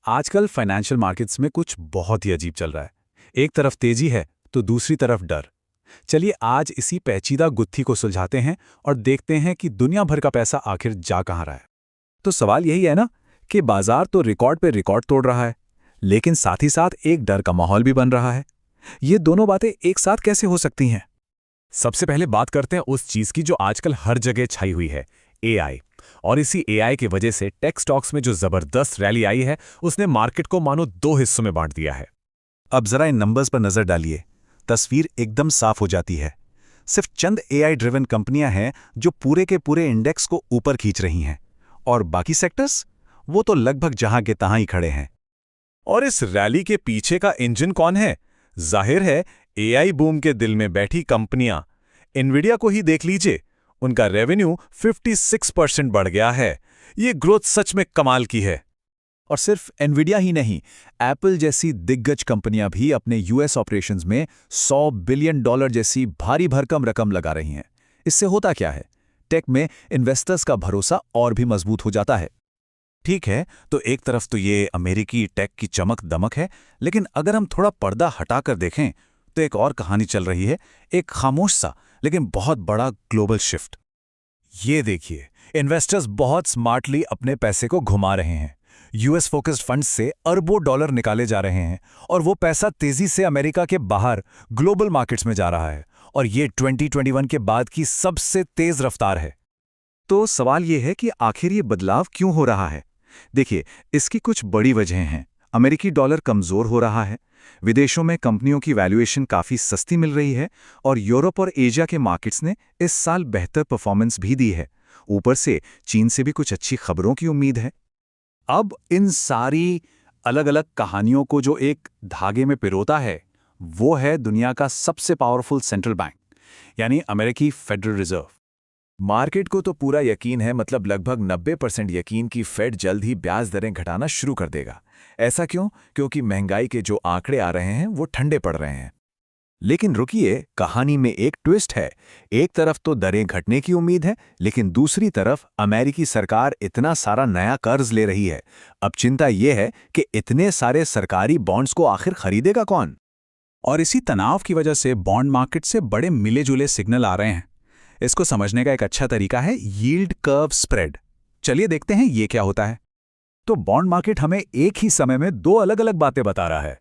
आजकल financial markets में कुछ बहुत ही अजीब चल रहा है। एक तरफ तेजी है तो दूसरी तरफ डर। चलिए आज इसी पेचीदा गुत्थी को सुलझाते हैं और देखते हैं कि दुनिया भर का पैसा आखिर जा कहाँ रहा है। तो सवाल यही है ना कि बाजार तो रिकॉर्ड पे रिकॉर्ड तोड़ रहा है, लेकिन साथ ही साथ एक डर का माहौल भी बन रहा है। ये दोनों बातें एक साथ कैसे हो सकती हैं? सबसे पहले बात करते हैं उस चीज की जो आजकल हर जगह छाई हुई है, एआई। और इसी एआई की वजह से टेक स्टॉक्स में जो जबरदस्त रैली आई है, उसने मार्केट को मानो दो हिस्सों में बांट दिया है। अब जरा इन नंबर्स पर नजर डालिए, तस्वीर एकदम साफ हो जाती है। सिर्फ चंद एआई ड्रिवन कंपनियां हैं जो पूरे के पूरे इंडेक्स को ऊपर खींच रही हैं, और बाकी सेक्टर्स वो तो लगभग जहां के तहां ही खड़े हैं। और इस रैली के पीछे का इंजन कौन है? जाहिर है एआई बूम के दिल में बैठी कंपनियां। एनवीडिया को ही देख लीजिए, उनका रेवेन्यू 56% बढ़ गया है। ये ग्रोथ सच में कमाल की है। और सिर्फ एनवीडिया ही नहीं, एप्पल जैसी दिग्गज कंपनियां भी अपने यूएस ऑपरेशंस में $100 बिलियन जैसी भारी भरकम रकम लगा रही हैं। इससे होता क्या है? टेक में इन्वेस्टर्स का भरोसा और भी मजबूत हो जाता है। ठीक है, तो एक तरफ तो ये अमेरिकी टेक की चमक दमक है, लेकिन अगर हम थोड़ा पर्दा हटाकर देखें तो एक और कहानी चल रही है, एक खामोश सा लेकिन बहुत बड़ा ग्लोबल शिफ्ट। ये देखिए, इन्वेस्टर्स बहुत स्मार्टली अपने पैसे को घुमा रहे हैं। यूएस फोकस्ड फंड्स से अरबों डॉलर निकाले जा रहे हैं और वो पैसा तेजी से अमेरिका के बाहर ग्लोबल मार्केट्स में जा रहा है, और ये 2021 के बाद की सबसे तेज रफ्तार है। तो सवाल ये है कि आखिर ये बदलाव क्यों हो रहा है? देखिए, इसकी कुछ बड़ी वजहें हैं। अमेरिकी डॉलर कमजोर हो रहा है, विदेशों में कंपनियों की वैल्यूएशन काफी सस्ती मिल रही है, और यूरोप और एशिया के मार्केट्स ने इस साल बेहतर परफॉर्मेंस भी दी है। ऊपर से चीन से भी कुछ अच्छी खबरों की उम्मीद है। अब इन सारी अलग अलग कहानियों को जो एक धागे में पिरोता है, वो है दुनिया का सबसे पावरफुल सेंट्रल बैंक, यानी अमेरिकी फेडरल रिजर्व। मार्केट को तो पूरा यकीन है, मतलब लगभग 90% यकीन कि फेड जल्द ही ब्याज दरें घटाना शुरू कर देगा। ऐसा क्यों? क्योंकि महंगाई के जो आंकड़े आ रहे हैं वो ठंडे पड़ रहे हैं। लेकिन रुकिए, कहानी में एक ट्विस्ट है। एक तरफ तो दरें घटने की उम्मीद है, लेकिन दूसरी तरफ अमेरिकी सरकार इतना सारा नया कर्ज ले रही है। अब चिंता यह है कि इतने सारे सरकारी बॉन्ड्स को आखिर खरीदेगा कौन? और इसी तनाव की वजह से बॉन्ड मार्केट से बड़े मिले जुले सिग्नल आ रहे हैं। इसको समझने का एक अच्छा तरीका है यील्ड कर्व स्प्रेड। चलिए देखते हैं ये क्या होता है। तो बॉन्ड मार्केट हमें एक ही समय में दो अलग अलग बातें बता रहा है।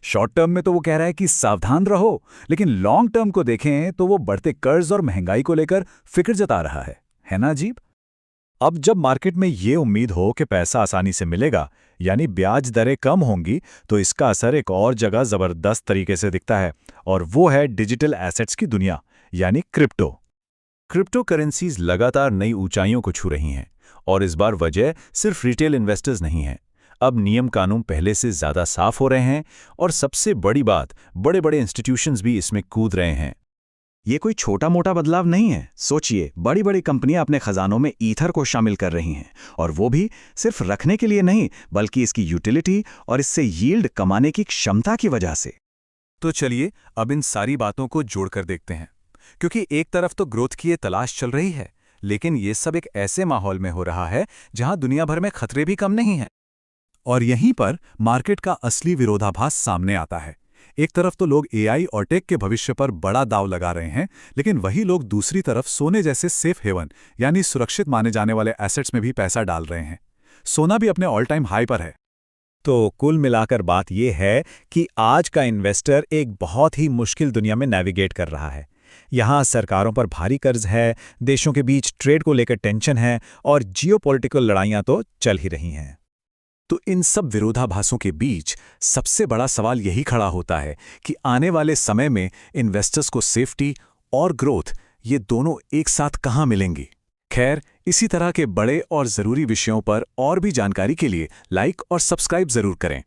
शॉर्ट टर्म में तो वो कह रहा है कि सावधान रहो, लेकिन लॉन्ग टर्म को देखें तो वो बढ़ते कर्ज और महंगाई को लेकर फिक्र जता रहा है ना अजीब? अब जब मार्केट में ये उम्मीद हो कि पैसा आसानी से मिलेगा, यानी ब्याज दरें कम होंगी, तो इसका असर एक और जगह जबरदस्त तरीके से दिखता है, और वो है डिजिटल एसेट्स की दुनिया, यानी क्रिप्टो। क्रिप्टो करेंसीज लगातार नई ऊंचाइयों को छू रही हैं, और इस बार वजह सिर्फ रिटेल इन्वेस्टर्स नहीं है। अब नियम कानून पहले से ज्यादा साफ हो रहे हैं, और सबसे बड़ी बात, बड़े बड़े इंस्टीट्यूशंस भी इसमें कूद रहे हैं। ये कोई छोटा मोटा बदलाव नहीं है। सोचिए, बड़ी बड़ी कंपनियां अपने खजानों में ईथर को शामिल कर रही हैं, और वो भी सिर्फ रखने के लिए नहीं, बल्कि इसकी यूटिलिटी और इससे यील्ड कमाने की क्षमता की वजह से। तो चलिए अब इन सारी बातों को जोड़कर देखते हैं, क्योंकि एक तरफ तो ग्रोथ की ये तलाश चल रही है, लेकिन ये सब एक ऐसे माहौल में हो रहा है जहां दुनिया भर में खतरे भी कम नहीं हैं। और यहीं पर मार्केट का असली विरोधाभास सामने आता है। एक तरफ तो लोग एआई और टेक के भविष्य पर बड़ा दांव लगा रहे हैं, लेकिन वही लोग दूसरी तरफ सोने जैसे सेफ हेवन, यानी सुरक्षित माने जाने वाले एसेट्स में भी पैसा डाल रहे हैं। सोना भी अपने ऑल टाइम हाई पर है। तो कुल मिलाकर बात यह है कि आज का इन्वेस्टर एक बहुत ही मुश्किल दुनिया में नेविगेट कर रहा है। यहाँ सरकारों पर भारी कर्ज है, देशों के बीच ट्रेड को लेकर टेंशन है, और जियोपॉलिटिकल लड़ाइयाँ तो चल ही रही हैं। तो इन सब विरोधाभासों के बीच सबसे बड़ा सवाल यही खड़ा होता है कि आने वाले समय में इन्वेस्टर्स को सेफ्टी और ग्रोथ, ये दोनों एक साथ कहाँ मिलेंगी? खैर, इसी तरह के बड़े और ज़रूरी विषयों पर और भी जानकारी के लिए लाइक और सब्सक्राइब ज़रूर करें।